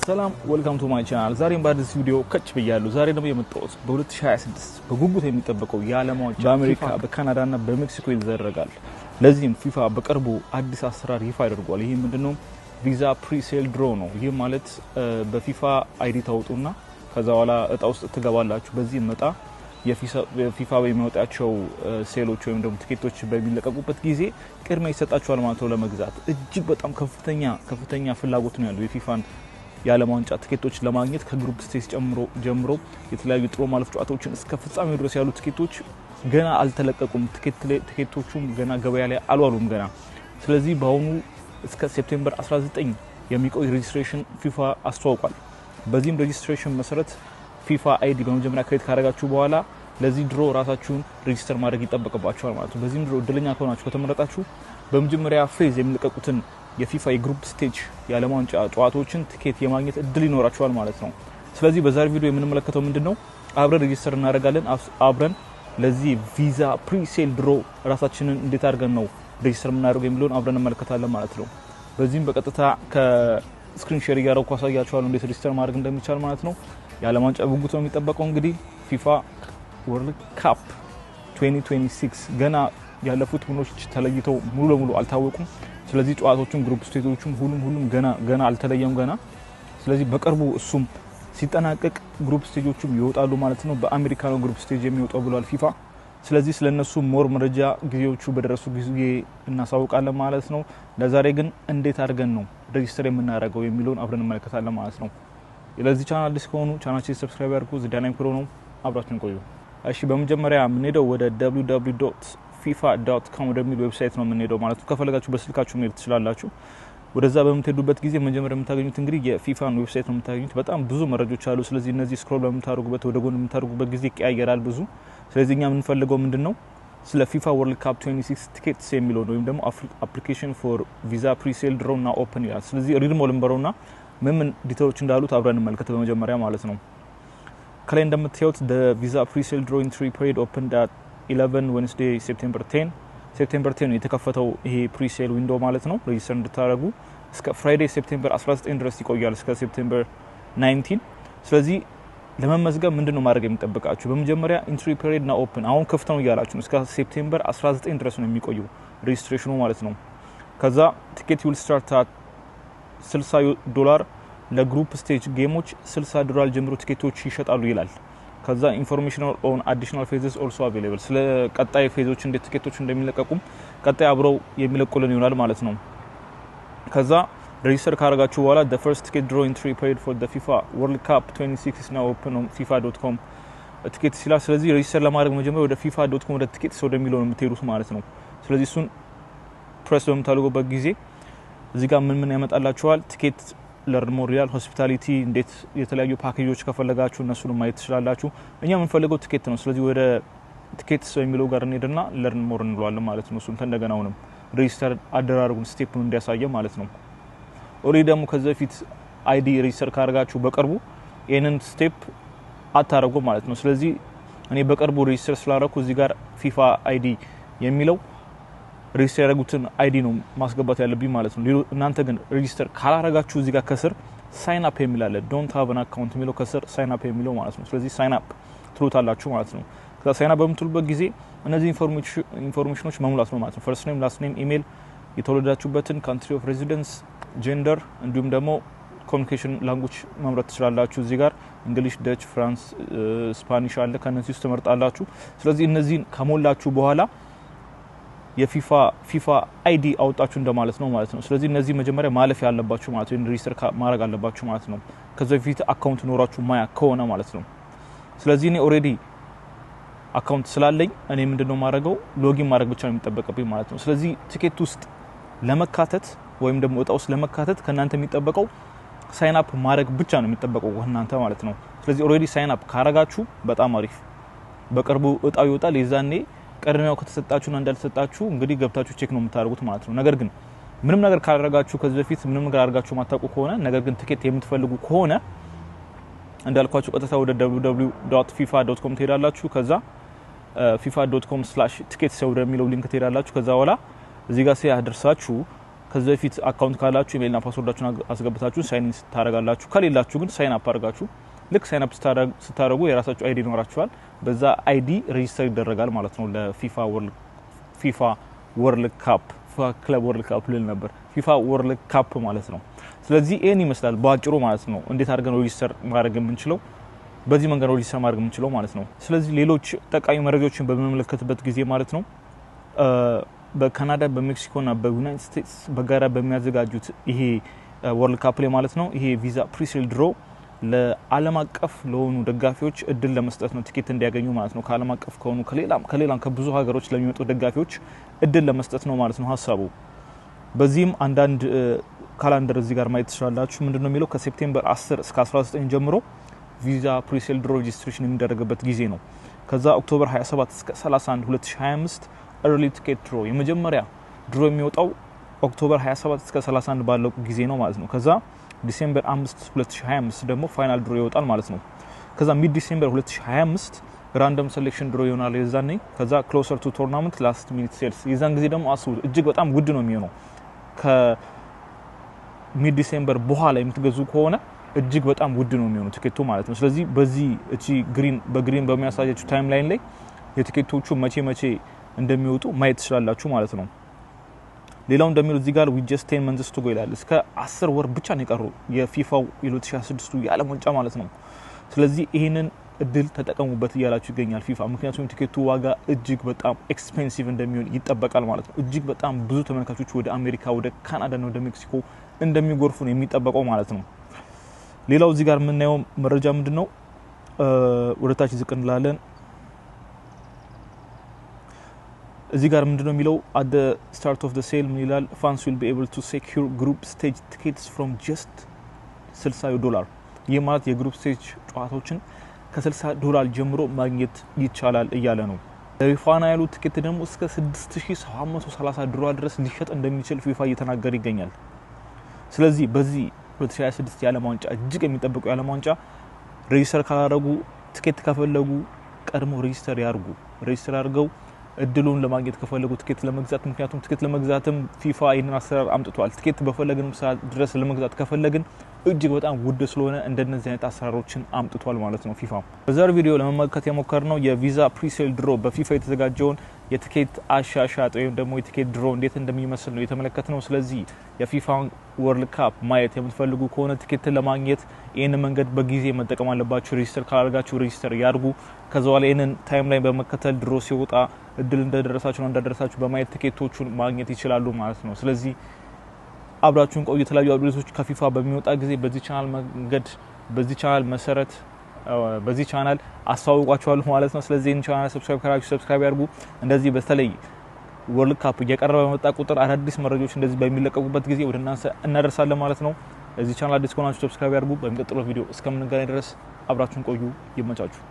ሰላም ዌልካም ቱ ማይ ቻናል። ዛሬም በአዲስ ቪዲዮ ከች ብያለሁ። ዛሬ ደግሞ የመጣሁት በ2026 በጉጉት የሚጠበቀው የዓለም ዋንጫ በአሜሪካ በካናዳና በሜክሲኮ ይደረጋል። ለዚህም ፊፋ በቅርቡ አዲስ አሰራር ይፋ አድርጓል። ይሄ ምንድነው? ቪዛ ፕሪሴል ድሮ ነው። ይሄ ማለት በፊፋ አይዲ ታውጡና ከዛ በኋላ እጣ ውስጥ ትገባላችሁ። በዚህ መጣ የፊፋ በሚያወጣቸው ሴሎች ወይም ደግሞ ቲኬቶች በሚለቀቁበት ጊዜ ቅድሚያ ይሰጣችኋል ማለት ነው ለመግዛት። እጅግ በጣም ከፍተኛ ፍላጎት ነው ያለው የፊፋን የዓለም ዋንጫ ቲኬቶች ለማግኘት ከግሩፕ ስቴጅ ጀምሮ የተለያዩ ጥሎ ማለፍ ጨዋታዎችን እስከ ፍጻሜው ድረስ ያሉ ቲኬቶች ገና አልተለቀቁም። ቲኬቶቹም ገና ገበያ ላይ አልዋሉም ገና። ስለዚህ በአሁኑ እስከ ሴፕቴምበር 19 የሚቆይ ሬጂስትሬሽን ፊፋ አስተዋውቋል። በዚህም ሬጂስትሬሽን መሰረት ፊፋ አይዲ በመጀመሪያ ክሬት ካደረጋችሁ በኋላ ለዚህ ድሮ ራሳችሁን ሬጂስተር ማድረግ ይጠበቅባችኋል ማለት ነው። በዚህም ድሮ እድለኛ ከሆናችሁ ከተመረጣችሁ በመጀመሪያ ፌዝ የሚለቀቁትን የፊፋ የግሩፕ ስቴጅ የዓለም ዋንጫ ጨዋታዎችን ቲኬት የማግኘት እድል ይኖራችኋል ማለት ነው። ስለዚህ በዛሬ ቪዲዮ የምንመለከተው ምንድነው? አብረን ሬጂስተር እናደርጋለን። አብረን ለዚህ ቪዛ ፕሪሴል ድሮ ራሳችንን እንዴት አድርገን ነው ሬጂስተር የምናደርገው የሚለውን አብረን እንመለከታለን ማለት ነው። በዚህም በቀጥታ ከስክሪን ሼር እያደረኩ አሳያችኋለሁ እንዴት ሬጂስተር ማድረግ እንደሚቻል ማለት ነው። የዓለም ዋንጫ ጉጉት ነው የሚጠበቀው። እንግዲህ ፊፋ ወርልድ ካፕ 2026 ገና ያለፉት ቡድኖች ተለይተው ሙሉ ለሙሉ አልታወቁም። ስለዚህ ጨዋታዎቹም ግሩፕ ስቴጆቹም ሁሉም ገና አልተለየም ገና። ስለዚህ በቅርቡ እሱም ሲጠናቀቅ ግሩፕ ስቴጆቹም ይወጣሉ ማለት ነው። በአሜሪካ ነው ግሩፕ ስቴጅ የሚወጣው ብሏል ፊፋ። ስለዚህ ስለነሱ ሞር መረጃ ጊዜዎቹ በደረሱ ጊዜ እናሳውቃለን ማለት ነው። ለዛሬ ግን እንዴት አድርገን ነው ሬጂስተር የምናደርገው የሚለውን አብረን እንመለከታለን ማለት ነው። ለዚህ ቻናል አዲስ ከሆኑ ቻናላችንን ሰብስክራይብ ያድርጉ። ዳይናሚክ ፕሮ ነው፣ አብራችሁን ቆዩ። እሺ በመጀመሪያ የምንሄደው ወደ www.fifa.com ወደሚል ዌብሳይት ነው የምንሄደው ማለት ነው። ከፈለጋችሁ በስልካችሁ መሄድ ትችላላችሁ። ወደዛ በምትሄዱበት ጊዜ መጀመሪያ የምታገኙት እንግዲህ የፊፋን ዌብሳይት ነው የምታገኙት። በጣም ብዙ መረጃዎች አሉ። ስለዚህ እነዚህ ስክሮል በምታደርጉበት ወደ ጎን የምታደርጉበት ጊዜ ይቀያየራል ብዙ። ስለዚህ እኛ የምንፈልገው ምንድነው? ስለ ፊፋ ወርልድ ካፕ 26 ቲኬትስ የሚለው ነው ወይም ደግሞ አፕሊኬሽን ፎር ቪዛ ፕሪሴል ድሮ እና ኦፕን ይላል። ስለዚህ ሪድ ሞል እንበረውና ምን ዲቴይሎች እንዳሉት አብረን እንመልከት በመጀመሪያ ማለት ነው። ከላይ እንደምታዩት the visa pre-sale draw entry period opened at 11 Wednesday September 10 የተከፈተው ይሄ ፕሪሴል ዊንዶው ማለት ነው። ሬጂስተር እንድታደርጉ እስከ ፍራይዴ ሴፕቴምበር 19 ድረስ ይቆያል እስከ ሴፕቴምበር 19። ስለዚህ ለመመዝገብ ምንድነው ማድረግ የሚጠበቃችሁ? በመጀመሪያ ኢንትሪ ፔሪድ እና ኦፕን አሁን ክፍት ነው እያላችሁ እስከ ሴፕቴምበር 19 ድረስ ነው የሚቆየው ሬጂስትሬሽኑ ማለት ነው። ከዛ ቲኬት will start at $60 ለግሩፕ ስቴጅ ጌሞች $60 ጀምሮ ቲኬቶች ይሸጣሉ ይላል። ከዛ ኢንፎርሜሽን ኦን አዲሽናል ፌዝስ ኦልሶ አቬሌብል ስለ ቀጣይ ፌዞች እንዴት ቲኬቶች እንደሚለቀቁም ቀጣይ አብረው የሚለቁልን ይሆናል ማለት ነው። ከዛ ሬጂስተር ካደረጋችሁ በኋላ the first ticket draw entry period for the FIFA World Cup 26 is now open on fifa.com ቲኬት ሲላል። ስለዚህ ሬጂስተር ለማድረግ መጀመሪያ ወደ fifa.com ወደ ቲኬት ወደሚለው ነው የምትሄዱት ማለት ነው። ስለዚህ እሱን ፕሬስ በምታደርጉበት ጊዜ እዚህ ጋር ምን ያመጣላችኋል? ቲኬት ለርን ሞር ሪያል ሆስፒታሊቲ እንዴት የተለያዩ ፓኬጆች ከፈለጋችሁ እነሱን ማየት ትችላላችሁ። እኛ የምንፈልገው ቲኬት ነው። ስለዚህ ወደ ቲኬትስ የሚለው ጋር እንሄድና ለርን ሞር እንለዋለን ማለት ነው። እሱን እንደገና አሁንም ሬጂስተር አደራረጉን ስቴፑን እንዲያሳየ ማለት ነው። ኦሬዲ ደግሞ ከዚህ በፊት አይዲ ሬጂስተር ካደረጋችሁ በቅርቡ ይሄንን ስቴፕ አታረጉ ማለት ነው። ስለዚህ እኔ በቅርቡ ሬጂስተር ስላደረኩ እዚህ ጋር ፊፋ አይዲ የሚለው ሬጂስተር ያደረጉትን አይዲ ነው ማስገባት ያለብኝ ማለት ነው። እናንተ ግን ሬጂስተር ካላረጋችሁ እዚህ ጋር ከስር ሳይን አፕ የሚል አለ። ዶንት ሃቭ አን አካውንት የሚለው ከስር ሳይን አፕ የሚለው ማለት ነው። ስለዚህ ሳይን አፕ ትሉታላችሁ ማለት ነው። ከዛ ሳይን አፕ በምትሉበት ጊዜ እነዚህ ኢንፎርሜሽኖች መሙላት ነው ማለት ነው። ፈርስት ኔም፣ ላስት ኔም፣ ኢሜል፣ የተወለዳችሁበትን ካንትሪ ኦፍ ሬዚደንስ፣ ጀንደር እንዲሁም ደግሞ ኮሚኒኬሽን ላንጉዌጅ መምረጥ ትችላላችሁ። እዚህ ጋር እንግሊሽ፣ ደች፣ ፍራንስ፣ ስፓኒሽ አለ። ከነዚህ ውስጥ ትመርጣላችሁ። ስለዚህ እነዚህን ከሞላችሁ በኋላ የፊፋ አይዲ አውጣችሁ እንደማለት ነው ማለት ነው። ስለዚህ እነዚህ መጀመሪያ ማለፍ ያለባችሁ ማለት ነው። ሬጂስተር ማድረግ አለባችሁ ማለት ነው። ከዛ በፊት አካውንት ኖራችሁ ማያ ከሆነ ማለት ነው። ስለዚህ እኔ ኦሬዲ አካውንት ስላለኝ እኔ ምንድነው ማድረገው ሎጊን ማድረግ ብቻ ነው የሚጠበቅብኝ ማለት ነው። ስለዚህ ቲኬት ውስጥ ለመካተት ወይም ደግሞ እጣ ውስጥ ለመካተት ከናንተ የሚጠበቀው ሳይን አፕ ማድረግ ብቻ ነው የሚጠበቀው ከናንተ ማለት ነው። ስለዚህ ኦሬዲ ሳይን አፕ ካረጋችሁ በጣም አሪፍ። በቅርቡ እጣው ይወጣል። የዛኔ ቀድሜው ከተሰጣችሁና እንዳልተሰጣችሁ እንግዲህ ገብታችሁ ቼክ ነው የምታደርጉት ማለት ነው። ነገር ግን ምንም ነገር ካላረጋችሁ ከዚህ በፊት ምንም ነገር አድርጋችሁ ማታውቁ ከሆነ ነገር ግን ቲኬት የምትፈልጉ ከሆነ እንዳልኳችሁ ቀጥታ ወደ www.fifa.com ትሄዳላችሁ። ከዛ fifa.com/tickets ወደሚለው ሊንክ ትሄዳላችሁ። ከዛ በኋላ እዚህ ጋር ሲያደርሳችሁ ከዚህ በፊት አካውንት ካላችሁ ኢሜልና ፓስወርዳችሁን አስገብታችሁ ሳይን ኢን ታደርጋላችሁ። ከሌላችሁ ግን ሳይን አፕ አድርጋችሁ ልክ ሳይን አፕ ስታደርጉ የራሳችሁ አይዲ ይኖራችኋል። በዛ አይዲ ሬጂስተር ይደረጋል ማለት ነው ለፊፋ ወርልድ ካፕ ክለብ ወርልድ ካፕ ልል ነበር ፊፋ ወርልድ ካፕ ማለት ነው። ስለዚህ ይሄን ይመስላል ባጭሩ ማለት ነው እንዴት አድርገን ሬጂስተር ማድረግ የምንችለው በዚህ መንገድ ሬጂስተር ማድረግ የምንችለው ማለት ነው። ስለዚህ ሌሎች ጠቃሚ መረጃዎችን በመመለከትበት ጊዜ ማለት ነው በካናዳ በሜክሲኮና በዩናይትድ ስቴትስ በጋራ በሚያዘጋጁት ይሄ ወርልድ ካፕ ላይ ማለት ነው ይሄ ቪዛ ፕሪሴል ድሮ ለዓለም አቀፍ ለሆኑ ደጋፊዎች እድል ለመስጠት ነው ቲኬት እንዲያገኙ ማለት ነው። ከዓለም አቀፍ ከሆኑ ከሌላም ከብዙ ሀገሮች ለሚመጡ ደጋፊዎች እድል ለመስጠት ነው ማለት ነው ሀሳቡ። በዚህም አንዳንድ ካላንደር እዚህ ጋር ማየት ትችላላችሁ። ምንድነው የሚለው ከሴፕቴምበር 10 እስከ 19 ጀምሮ ቪዛ ፕሪሴል ድሮ ሬጂስትሬሽን የሚደረግበት ጊዜ ነው። ከዛ ኦክቶበር 27 እስከ 31 2025 early ticket draw የመጀመሪያ ድሮ የሚወጣው ኦክቶበር 27 እስከ 31 ባለው ጊዜ ነው ማለት ነው። ከዛ ዲሴምበር 5 2025 ደግሞ ፋይናል ድሮ ይወጣል ማለት ነው። ከዛ ሚድ ዲሴምበር 2025 ራንደም ሴሌክሽን ድሮ ይሆናል የዛኔ። ከዛ ክሎዘር ቱ ቶርናመንት ላስት ሚኒት ሴልስ የዛን ጊዜ ደግሞ አስቡት እጅግ በጣም ውድ ነው የሚሆነው። ከሚድ ዲሴምበር በኋላ የምትገዙ ከሆነ እጅግ በጣም ውድ ነው የሚሆነው ቲኬቱ ማለት ነው። ስለዚህ በዚህ እቺ በግሪን በሚያሳያችሁ ታይም ላይን ላይ የቲኬቶቹ መቼ እንደሚወጡ ማየት ትችላላችሁ ማለት ነው። ሌላው እንደሚለው እዚህ ጋር we just 10 months to go ይላል። እስከ 10 ወር ብቻ ነው የቀረው የፊፋው የ2026 የዓለም ዋንጫ ማለት ነው። ስለዚህ ይሄንን እድል ተጠቀሙበት እያላችሁ ይገኛል ፊፋ። ምክንያቱም ቲኬቱ ዋጋ እጅግ በጣም ኤክስፔንሲቭ እንደሚሆን ይጠበቃል ማለት ነው። እጅግ በጣም ብዙ ተመልካቾች ወደ አሜሪካ፣ ወደ ካናዳ እና ወደ ሜክሲኮ እንደሚጎርፉ ነው የሚጠበቀው ማለት ነው። ሌላው እዚህ ጋር የምናየው መረጃ ምንድነው ወደ ታች ዝቅ እንላለን። እዚህ ጋር ምንድነው የሚለው at the start of the sale ምን ይላል fans will be able to secure group stage tickets from just $60 ይህ ማለት የግሩፕ ስቴጅ ጨዋታዎችን ከ$60 ጀምሮ ማግኘት ይቻላል እያለ ነው። ለፋይናሉ ቲኬት ደግሞ እስከ $6730 ድረስ ሊሸጥ እንደሚችል ፊፋ እየተናገረ ይገኛል። ስለዚህ በዚህ 2026 የዓለም ዋንጫ እጅግ የሚጠበቁ የዓለም ዋንጫ ሬጂስተር ካላደረጉ ቲኬት ከፈለጉ ቀድሞ ሬጂስተር ያርጉ። ሬጂስተር አድርገው እድሉን ለማግኘት ከፈለጉ ቲኬት ለመግዛት ምክንያቱም ቲኬት ለመግዛትም ፊፋ ይሄንን አሰራር አምጥቷል። ቲኬት በፈለግንም ሰዓት ድረስ ለመግዛት ከፈለግን እጅግ በጣም ውድ ስለሆነ እንደነዚህ አይነት አሰራሮችን አምጥቷል ማለት ነው ፊፋ። በዛሬው ቪዲዮ ለመመልከት የሞከርነው የቪዛ ፕሪሴል ድሮ በፊፋ የተዘጋጀውን የቲኬት አሻሻጥ ወይም ደግሞ የቲኬት ድሮ እንዴት እንደሚመስል ነው የተመለከትነው። ስለዚህ የፊፋ ወርልድ ካፕ ማየት የምትፈልጉ ከሆነ ቲኬትን ለማግኘት ይሄን መንገድ በጊዜ መጠቀም አለባችሁ። ሬጂስተር ካላደረጋችሁ ሬጂስተር ያድርጉ። ከዛው ላይ ይሄንን ታይም ላይ በመከተል ድሮ ሲወጣ እድል እንደደረሳችሁ ነው እንዳደረሳችሁ በማየት ቲኬቶቹን ማግኘት ይችላሉ ማለት ነው። ስለዚህ አብራችሁን ቆዩ። የተለያዩ አፕዴቶች ከፊፋ በሚወጣ ጊዜ በዚህ ቻናል መንገድ በዚህ ቻናል መሰረት በዚህ ቻናል አስተዋውቋችኋለሁ ማለት ነው። ስለዚህ ይህን ቻናል ሰብስክራይብ ካላችሁ ሰብስክራይብ ያድርጉ። እንደዚህ በተለይ ወርልድ ካፕ እየቀረበ በመጣ ቁጥር አዳዲስ መረጃዎች እንደዚህ በሚለቀቁበት ጊዜ ወደ እናንተ እናደርሳለን ማለት ነው። እዚህ ቻናል አዲስ ከሆናችሁ ሰብስክራይብ ያድርጉ። በሚቀጥለው ቪዲዮ እስከምንገናኝ ድረስ አብራችሁን ቆዩ። ይመቻችሁ።